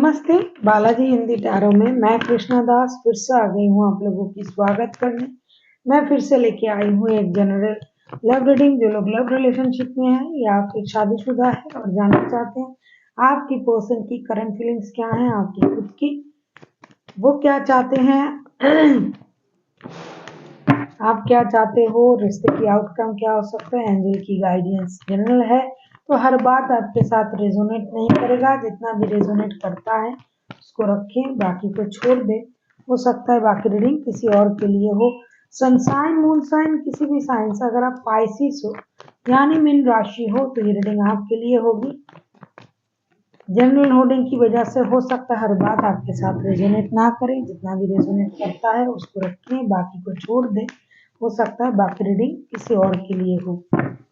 नमस्ते। बालाजी हिंदी टैरो में मैं कृष्णा दास फिर से आ गई हूँ आप लोगों की स्वागत करने। मैं फिर से लेके आई हूँ एक जनरल लव रीडिंग। जो लोग लव रिलेशनशिप में हैं या फिर शादीशुदा है और जानना चाहते हैं आपकी पर्सन की करंट फीलिंग्स क्या हैं, आपकी खुद की, वो क्या चाहते हैं आप क्या चाहते हो, रिश्ते की आउटकम क्या हो सकता है, एंजल की गाइडेंस जनरल है तो हर बात आपके साथ रेजोनेट नहीं करेगा। जितना भी रेजोनेट करता है उसको रखें, बाकी को छोड़ दे। हो सकता है बाकी रीडिंग किसी और के लिए हो। सनसाइन मून साइन किसी भी साइन से, अगर आप पाइसिस हो यानी मीन राशि हो तो ये रीडिंग आपके लिए होगी। जनरल होल्डिंग की वजह से हो सकता है हर बात आपके साथ रेजोनेट ना करे। जितना भी रेजोनेट करता है उसको रखें, बाकी को छोड़ दें। हो सकता है बाकी रीडिंग किसी और के लिए हो।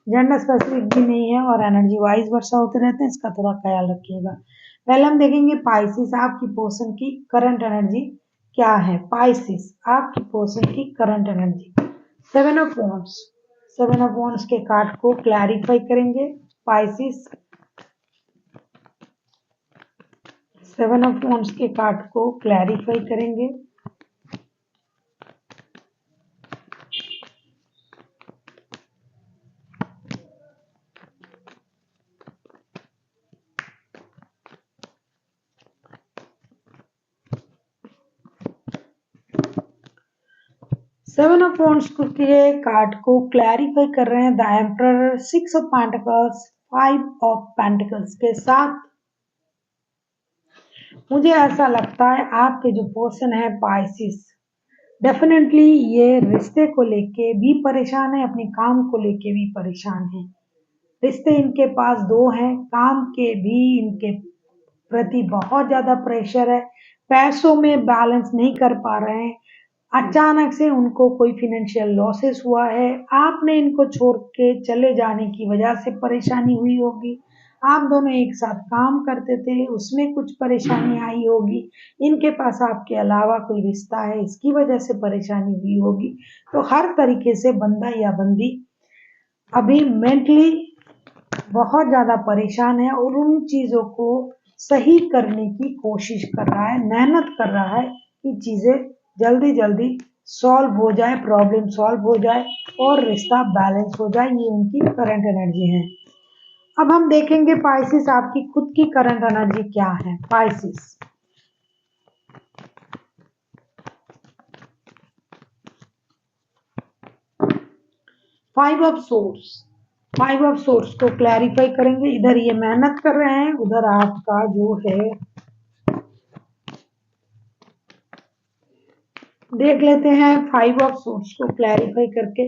जेंडर स्पेसिफिक भी नहीं है और एनर्जी वाइज वर्षा होते रहते हैं, इसका थोड़ा ख्याल रखिएगा। पहले हम देखेंगे पाइसिस आपकी पर्सन की करंट एनर्जी क्या है। पाइसिस आपकी पर्सन की current energy, seven of wands. Seven of wands के कार्ड को क्लैरिफाई करेंगे। पाइसिस सेवन ऑफ वॉन्ड्स के कार्ड को क्लैरिफाई करेंगे। सेवन ऑफ वॉन्ड्स के कार्ड को क्लैरिफाई कर रहे हैं the emperor, six of pentacles, five of pentacles के साथ। मुझे ऐसा लगता है आपके जो पर्सन है पाइसिस, डेफिनेटली ये रिश्ते को लेके भी परेशान है, अपने काम को लेके भी परेशान है। रिश्ते इनके पास दो हैं, काम के भी इनके प्रति बहुत ज्यादा प्रेशर है, पैसों में बैलेंस नहीं कर पा रहे हैं। अचानक से उनको कोई फिनेंशियल लॉसेस हुआ है, आपने इनको छोड़ के चले जाने की वजह से परेशानी हुई होगी। आप दोनों एक साथ काम करते थे, उसमें कुछ परेशानी आई होगी। इनके पास आपके अलावा कोई रिश्ता है, इसकी वजह से परेशानी हुई होगी। तो हर तरीके से बंदा या बंदी अभी मेंटली बहुत ज्यादा परेशान है और उन चीजों को सही करने की कोशिश कर रहा है, मेहनत कर रहा है कि चीजें जल्दी जल्दी सॉल्व हो जाए, प्रॉब्लम सॉल्व हो जाए और रिश्ता बैलेंस हो जाए। ये उनकी करंट एनर्जी है। अब हम देखेंगे पाइसिस आपकी खुद की करंट एनर्जी क्या है। Pisces five of source, five of swords को क्लैरिफाई करेंगे। इधर ये मेहनत कर रहे हैं, उधर आपका जो है देख लेते हैं फाइव ऑफ सोर्स को क्लैरिफाई करके।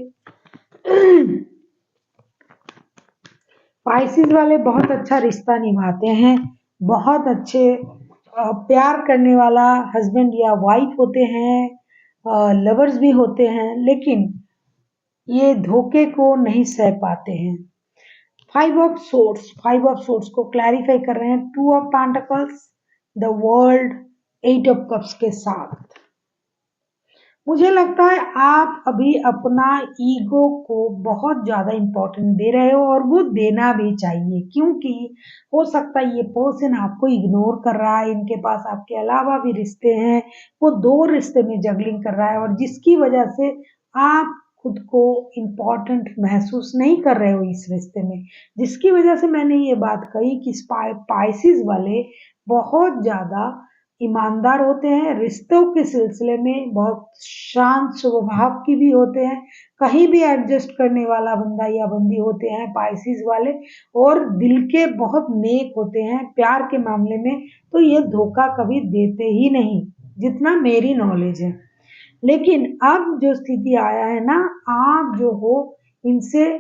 पाइसिस वाले बहुत अच्छा रिश्ता निभाते हैं, बहुत अच्छे प्यार करने वाला हस्बैंड या वाइफ होते हैं, लवर्स भी होते हैं, लेकिन ये धोखे को नहीं सह पाते हैं। फाइव ऑफ सोर्स को क्लैरिफाई कर रहे हैं two of pentacles, the world, eight of cups के साथ। मुझे लगता है आप अभी अपना ईगो को बहुत ज्यादा इंपॉर्टेंट दे रहे हो और वो देना भी चाहिए, क्योंकि हो सकता है ये पर्सन आपको इग्नोर कर रहा है, इनके पास आपके अलावा भी रिश्ते हैं, वो दो रिश्ते में जगलिंग कर रहा है और जिसकी वजह से आप खुद को इम्पोर्टेंट महसूस नहीं कर रहे हो इस रिश्ते में। जिसकी वजह से मैंने ये बात कही कि पाइसिस वाले बहुत ज्यादा ईमानदार होते हैं, रिश्तों के सिलसिले में बहुत शांत स्वभाव की भी होते हैं, कहीं भी एडजस्ट करने वाला बंदा या बंदी होते हैं पाइसिस वाले, और दिल के बहुत नेक होते हैं प्यार के मामले में। तो ये धोखा कभी देते ही नहीं, जितना मेरी नॉलेज है। लेकिन अब जो स्थिति आया है ना, आप जो हो इनसे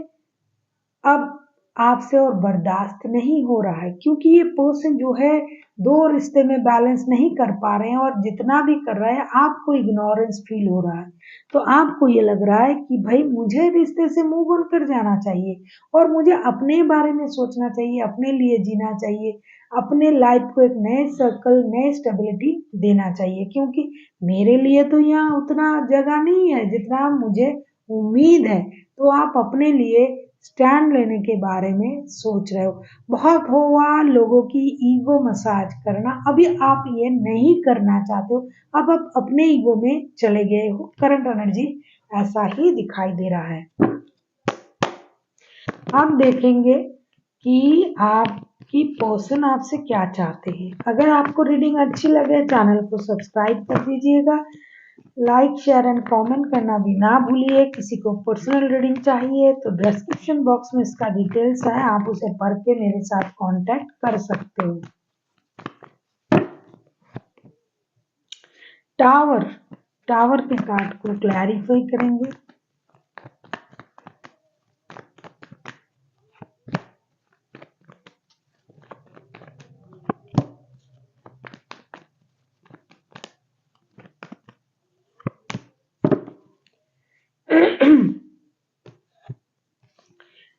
अब आपसे और बर्दाश्त नहीं हो रहा है, क्योंकि ये पर्सन जो है दो रिश्ते में बैलेंस नहीं कर पा रहे हैं और जितना भी कर रहे हैं आपको इग्नोरेंस फील हो रहा है। तो आपको ये लग रहा है कि भाई मुझे रिश्ते से मूव ऑन कर जाना चाहिए और मुझे अपने बारे में सोचना चाहिए, अपने लिए जीना चाहिए, अपने लाइफ को एक नए सर्कल, नए स्टेबिलिटी देना चाहिए, क्योंकि मेरे लिए तो यहाँ उतना जगह नहीं है जितना मुझे उम्मीद है। तो आप अपने लिए स्टैंड लेने के बारे में सोच रहे हो। बहुत हुआ लोगों की ईगो मसाज करना, अभी आप ये नहीं करना चाहते हो, अब आप अपने ईगो में चले गए हो। करंट एनर्जी ऐसा ही दिखाई दे रहा है। आप देखेंगे कि आपकी पर्सन आपसे क्या चाहते हैं। अगर आपको रीडिंग अच्छी लगे चैनल को सब्सक्राइब कर दीजिएगा, लाइक शेयर एंड कमेंट करना भी ना भूलिए। किसी को पर्सनल रीडिंग चाहिए तो डिस्क्रिप्शन बॉक्स में इसका डिटेल्स है, आप उसे पढ़ के मेरे साथ कांटेक्ट कर सकते हो। टावर के कार्ड को क्लैरिफाई करेंगे।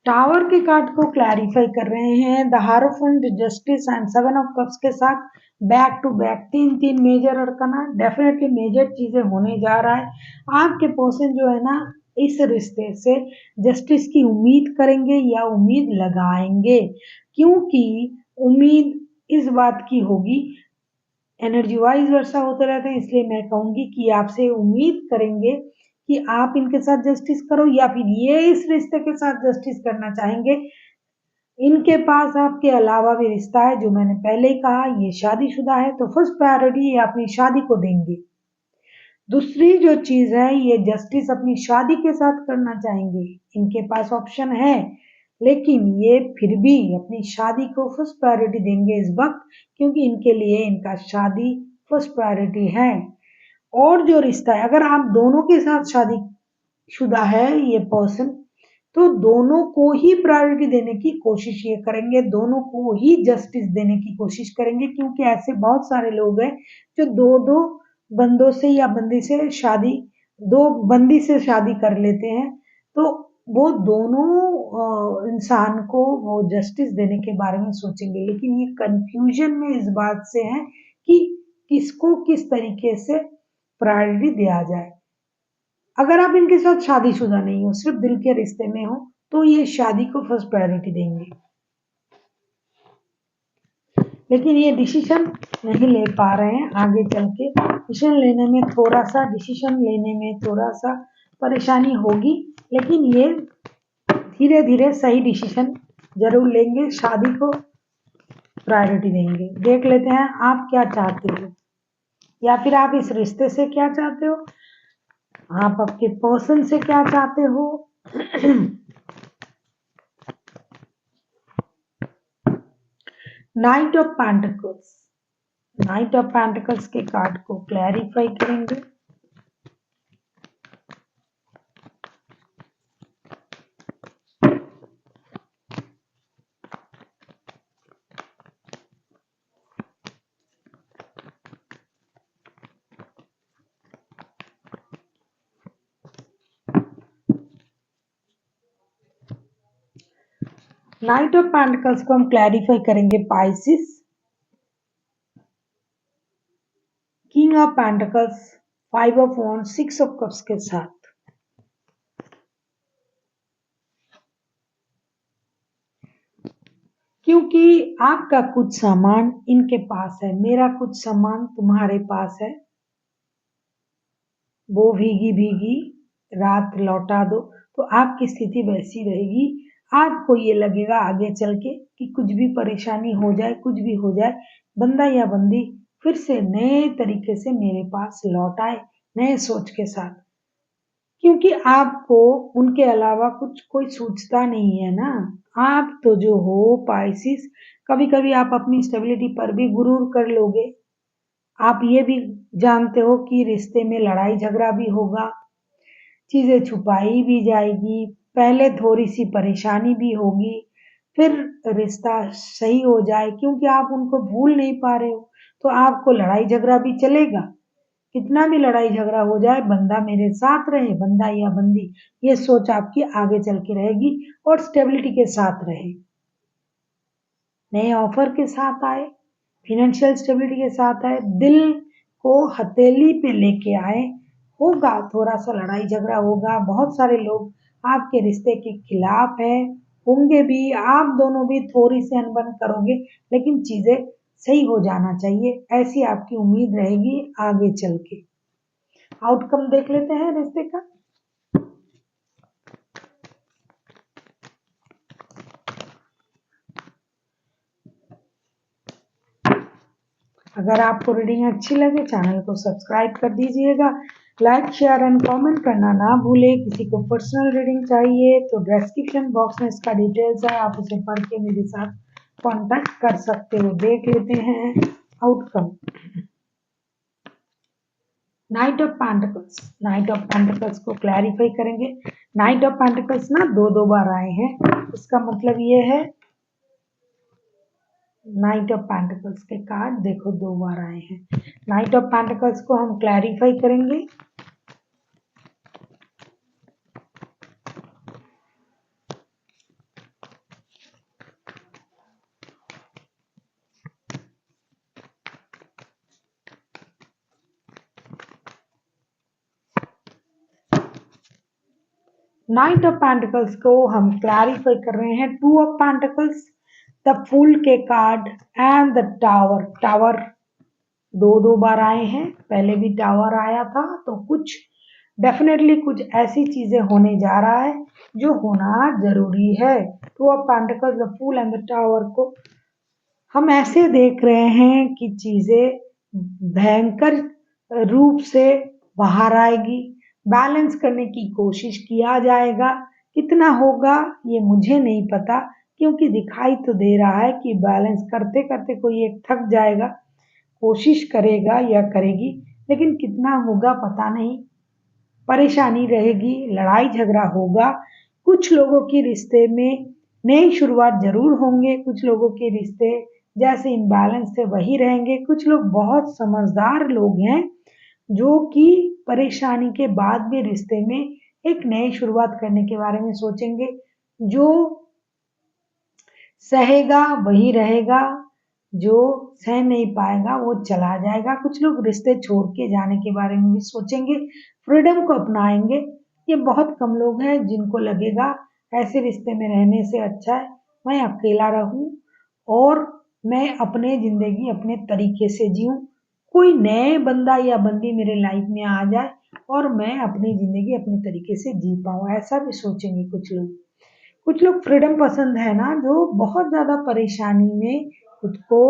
टावर के कार्ड को क्लैरिफाई कर रहे हैं। The हारोफेंट, justice and seven of cups के साथ बैक टू बैक तीन मेजर अरकाना। डेफिनेटली मेजर चीजें होने जा रहा है। आपके पर्सन जो है ना, इस रिश्ते से जस्टिस की उम्मीद करेंगे या उम्मीद लगाएंगे, क्योंकि उम्मीद इस बात की होगी, एनर्जी वाइज वर्षा होते रहते हैं, इसलिए मैं कहूंगी कि आपसे उम्मीद करेंगे कि आप इनके साथ जस्टिस करो, या फिर ये इस रिश्ते के साथ जस्टिस करना चाहेंगे। इनके पास आपके अलावा भी रिश्ता है, जो मैंने पहले ही कहा, ये शादीशुदा है, तो फर्स्ट प्रायोरिटी ये अपनी शादी को देंगे। दूसरी जो चीज है, ये जस्टिस अपनी शादी के साथ करना चाहेंगे। इनके पास ऑप्शन है, लेकिन ये फिर भी अपनी शादी को फर्स्ट प्रायोरिटी देंगे इस वक्त, क्योंकि इनके लिए इनका शादी फर्स्ट प्रायोरिटी है। और जो रिश्ता है, अगर आप दोनों के साथ शादी शुदा है ये पर्सन, तो दोनों को ही प्रायोरिटी देने की कोशिश ये करेंगे, दोनों को ही जस्टिस देने की कोशिश करेंगे, क्योंकि ऐसे बहुत सारे लोग हैं जो दो दो बंदों से या बंदी से शादी, दो बंदी से शादी कर लेते हैं, तो वो दोनों इंसान को वो जस्टिस देने के बारे में सोचेंगे। लेकिन ये कंफ्यूजन में इस बात से है कि किसको किस तरीके से प्रायोरिटी दिया जाए। अगर आप इनके साथ शादीशुदा नहीं हो, सिर्फ दिल के रिश्ते में हो, तो ये शादी को फर्स्ट प्रायोरिटी देंगे। लेकिन ये डिसीजन नहीं ले पा रहे हैं, आगे चल के डिसीजन लेने में थोड़ा सा परेशानी होगी, लेकिन ये धीरे धीरे सही डिसीजन जरूर लेंगे, शादी को प्रायोरिटी देंगे। देख लेते हैं आप क्या चाहते हो, या फिर आप इस रिश्ते से क्या चाहते हो, आप आपके पर्सन से क्या चाहते हो। नाइट ऑफ पेंटिकल्स के कार्ड को क्लैरिफाई करेंगे। नाइट ऑफ पेंटिकल्स को हम क्लैरिफाई करेंगे Pisces, king of pentacles, five of wand, six of cups के साथ। क्योंकि आपका कुछ सामान इनके पास है, मेरा कुछ सामान तुम्हारे पास है, वो भीगी भीगी रात लौटा दो, तो आपकी स्थिति वैसी रहेगी। आपको ये लगेगा आगे चल के कि कुछ भी परेशानी हो जाए, कुछ भी हो जाए, बंदा या बंदी फिर से नए तरीके से मेरे पास लौट आए, नए सोच के साथ, क्योंकि आपको उनके अलावा कुछ कोई सोचता नहीं है ना। आप तो जो हो पाइसिस, कभी कभी आप अपनी स्टेबिलिटी पर भी गुरूर कर लोगे। आप ये भी जानते हो कि रिश्ते में लड़ाई झगड़ा भी होगा, चीजें छुपाई भी जाएगी, पहले थोड़ी सी परेशानी भी होगी, फिर रिश्ता सही हो जाए, क्योंकि आप उनको भूल नहीं पा रहे हो, तो आपको लड़ाई झगड़ा भी चलेगा। कितना भी लड़ाई झगड़ा हो जाए, बंदा मेरे साथ रहे, बंदा या बंदी, ये सोच आपकी आगे चल के रहेगी और स्टेबिलिटी के साथ रहे, नए ऑफर के साथ आए, फिनेंशियल स्टेबिलिटी के साथ आए, दिल को हथेली पे लेके आए। होगा थोड़ा सा लड़ाई झगड़ा होगा, बहुत सारे लोग आपके रिश्ते के खिलाफ है, होंगे भी, आप दोनों भी थोड़ी सी अनबन करोगे, लेकिन चीजें सही हो जाना चाहिए, ऐसी आपकी उम्मीद रहेगी आगे चल के। आउटकम देख लेते हैं रिश्ते का। अगर आपको रीडिंग अच्छी लगे चैनल को सब्सक्राइब कर दीजिएगा, लाइक शेयर एंड कमेंट करना ना भूलें। किसी को पर्सनल रीडिंग चाहिए तो डिस्क्रिप्शन बॉक्स में इसका डिटेल्स है, आप उसे पढ़ के मेरे साथ कांटेक्ट कर सकते हो। देख लेते हैं outcome. Night of pentacles, night of pentacles को क्लैरिफाई करेंगे। नाइट ऑफ पेंटिकल्स ना दो बार आए हैं, इसका मतलब ये है नाइट ऑफ पेंटिकल्स के कार्ड देखो 2 बार आए हैं। नाइट ऑफ पेंटिकल्स को हम क्लैरिफाई करेंगे। नाइट ऑफ पेंटिकल्स को हम क्लैरिफाई कर रहे हैं। 2 ऑफ पेंटिकल्स, द फूल के card and the tower. Tower दो बार आए हैं, पहले भी टावर आया था, तो कुछ डेफिनेटली कुछ ऐसी चीजें होने जा रहा है जो होना जरूरी है। 2 of pentacles, the fool and the tower को हम ऐसे देख रहे हैं कि चीजें भयंकर रूप से बाहर आएगी, बैलेंस करने की कोशिश किया जाएगा। कितना होगा ये मुझे नहीं पता, क्योंकि दिखाई तो दे रहा है कि बैलेंस करते करते कोई एक थक जाएगा, कोशिश करेगा या करेगी, लेकिन कितना होगा पता नहीं। परेशानी रहेगी, लड़ाई झगड़ा होगा, कुछ लोगों के रिश्ते में नई शुरुआत जरूर होंगे, कुछ लोगों के रिश्ते जैसे इम्बैलेंस थे वही रहेंगे। कुछ लोग बहुत समझदार लोग हैं जो कि परेशानी के बाद भी रिश्ते में एक नई शुरुआत करने के बारे में सोचेंगे। जो सहेगा वही रहेगा, जो सह नहीं पाएगा वो चला जाएगा। कुछ लोग रिश्ते छोड़ के जाने के बारे में भी सोचेंगे, फ्रीडम को अपनाएंगे। ये बहुत कम लोग हैं जिनको लगेगा ऐसे रिश्ते में रहने से अच्छा है मैं अकेला रहूं और मैं अपने जिंदगी अपने तरीके से जीऊं, कोई नए बंदा या बंदी मेरे लाइफ में आ जाए और मैं अपनी जिंदगी अपने तरीके से जी पाऊं, ऐसा भी सोचेंगे कुछ लोग। कुछ लोग फ्रीडम पसंद है ना, जो बहुत ज्यादा परेशानी में खुद को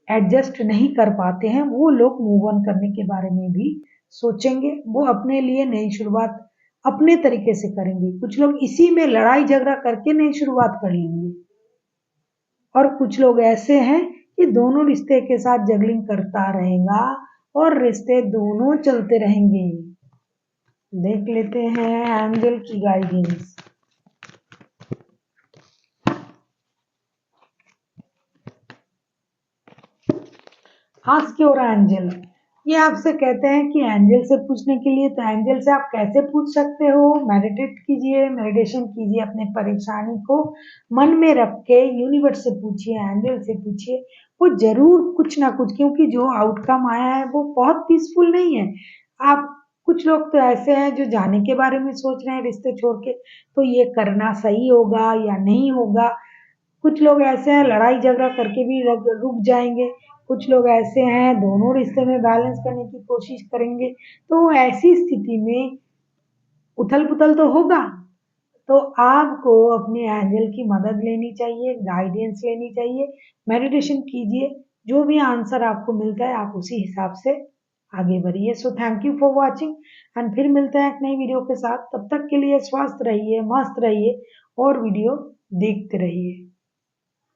एडजस्ट नहीं कर पाते हैं, वो लोग मूव ऑन करने के बारे में भी सोचेंगे। वो अपने लिए नई शुरुआत अपने तरीके से करेंगे। कुछ लोग इसी में लड़ाई झगड़ा करके नई शुरुआत कर लेंगे, और कुछ लोग ऐसे हैं कि दोनों रिश्ते के साथ जगलिंग करता रहेगा और रिश्ते दोनों चलते रहेंगे। देख लेते हैं एंजल की गाइडेंस। आस्क योर एंजल, ये आपसे कहते हैं कि एंजल से पूछने के लिए, तो एंजल से आप कैसे पूछ सकते हो, मेडिटेट कीजिए, मेडिटेशन कीजिए, अपने परेशानी को मन में रख के यूनिवर्स से पूछिए, एंजल से पूछिए, वो जरूर कुछ ना कुछ, क्योंकि जो आउटकम आया है वो बहुत पीसफुल नहीं है। आप कुछ लोग तो ऐसे हैं जो जाने के बारे में सोच रहे हैं रिश्ते छोड़ के, तो ये करना सही होगा या नहीं होगा। कुछ लोग ऐसे हैं लड़ाई झगड़ा करके भी रुक जाएंगे, कुछ लोग ऐसे हैं दोनों रिश्ते में बैलेंस करने की कोशिश करेंगे। तो ऐसी स्थिति में उथल पुथल तो होगा, तो आपको अपने एंजल की मदद लेनी चाहिए, गाइडेंस लेनी चाहिए, मेडिटेशन कीजिए, जो भी आंसर आपको मिलता है आप उसी हिसाब से आगे बढ़िए। So thank you for watching and फिर मिलते हैं एक नई वीडियो के साथ। तब तक के लिए स्वस्थ रहिए, मस्त रहिए और वीडियो देखते रहिए।